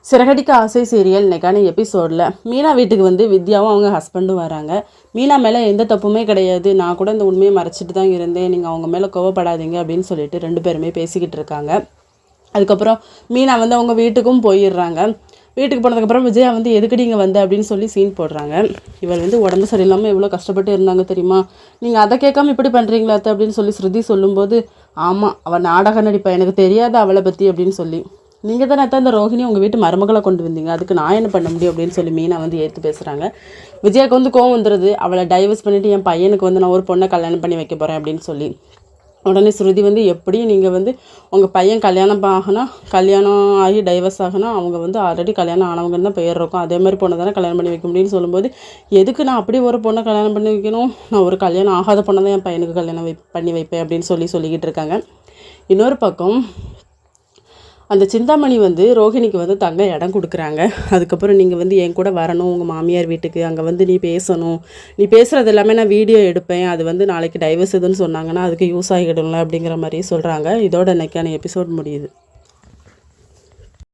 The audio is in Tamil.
சிறகடிக்க ஆசை சீரியல் இன்னைக்கான எபிசோடில் மீனா வீட்டுக்கு வந்து வித்யாவும் அவங்க ஹஸ்பண்டும் வராங்க. மீனா மேலே எந்த தப்புமே கிடையாது, நான் கூட இந்த உண்மையை மறைச்சிட்டு தான் இருந்தேன், நீங்கள் அவங்க மேலே கோவப்படாதீங்க அப்படின்னு சொல்லிட்டு 2 பேருமே பேசிக்கிட்டு இருக்காங்க. அதுக்கப்புறம் மீனா வந்து அவங்க வீட்டுக்கும் போயிடுறாங்க. வீட்டுக்கு போனதுக்கப்புறம் விஜயா வந்து எதுக்கடி இங்கே வந்து அப்படின்னு சொல்லி சீன் போடுறாங்க. இவள் வந்து உடம்பு சரியில்லாமல் எவ்வளோ கஷ்டப்பட்டு இருந்தாங்க தெரியுமா, நீங்கள் அதை கேட்காம இப்படி பண்ணுறீங்களா அப்படின்னு சொல்லி ஸ்ருதி சொல்லும்போது, ஆமாம் அவள் நாடக நடிப்பா, எனக்கு தெரியாது அவளை பற்றி அப்படின்னு சொல்லி, நீங்கள் தானே அந்த ரோஹிணி உங்கள் வீட்டு மருமகளை கொண்டு வந்தீங்க, அதுக்கு நான் என்ன பண்ண முடியும் அப்படின்னு சொல்லி மீனா வந்து ஏற்று பேசுகிறாங்க. விஜயாவுக்கு வந்து கோவம் வந்துடுது. அவளை டைவர்ஸ் பண்ணிவிட்டு என் பையனுக்கு வந்து நான் ஒரு பொண்ணை கல்யாணம் பண்ணி வைக்க போகிறேன் அப்படின்னு சொல்லி. உடனே ஸ்ருதி வந்து எப்படியும் நீங்கள் வந்து உங்கள் பையன் கல்யாணம் ஆகி டைவர்ஸ் ஆகினா அவங்க வந்து ஆல்ரெடி கல்யாணம் ஆனவங்கன்னு தான் பெயர் இருக்கும், அதே மாதிரி பொண்ணை தானே கல்யாணம் பண்ணி வைக்க முடியும்னு சொல்லும்போது, எதுக்கு நான் அப்படி ஒரு பொண்ணை கல்யாணம் பண்ணி வைக்கணும், நான் ஒரு கல்யாணம் ஆகாத பொண்ணை தான் என் பையனுக்கு கல்யாணம் பண்ணி வைப்பேன் அப்படின்னு சொல்லிக்கிட்டு இருக்காங்க. இன்னொரு பக்கம் அந்த சிந்தாமணி வந்து ரோஹிணிக்கு வந்து தங்க இடம் கொடுக்குறாங்க. அதுக்கப்புறம் நீங்கள் வந்து என் கூட வரணும் உங்கள் மாமியார் வீட்டுக்கு, அங்கே வந்து நீ பேசணும், நீ பேசுகிறது எல்லாமே நான் வீடியோ எடுப்பேன், அது வந்து நாளைக்கு டைவர்ஸ் எதுன்னு சொன்னாங்கன்னா அதுக்கு யூஸ் ஆகிடும்ல அப்படிங்கிற மாதிரியே சொல்கிறாங்க. இதோட இன்னைக்கான எபிசோட் முடியுது.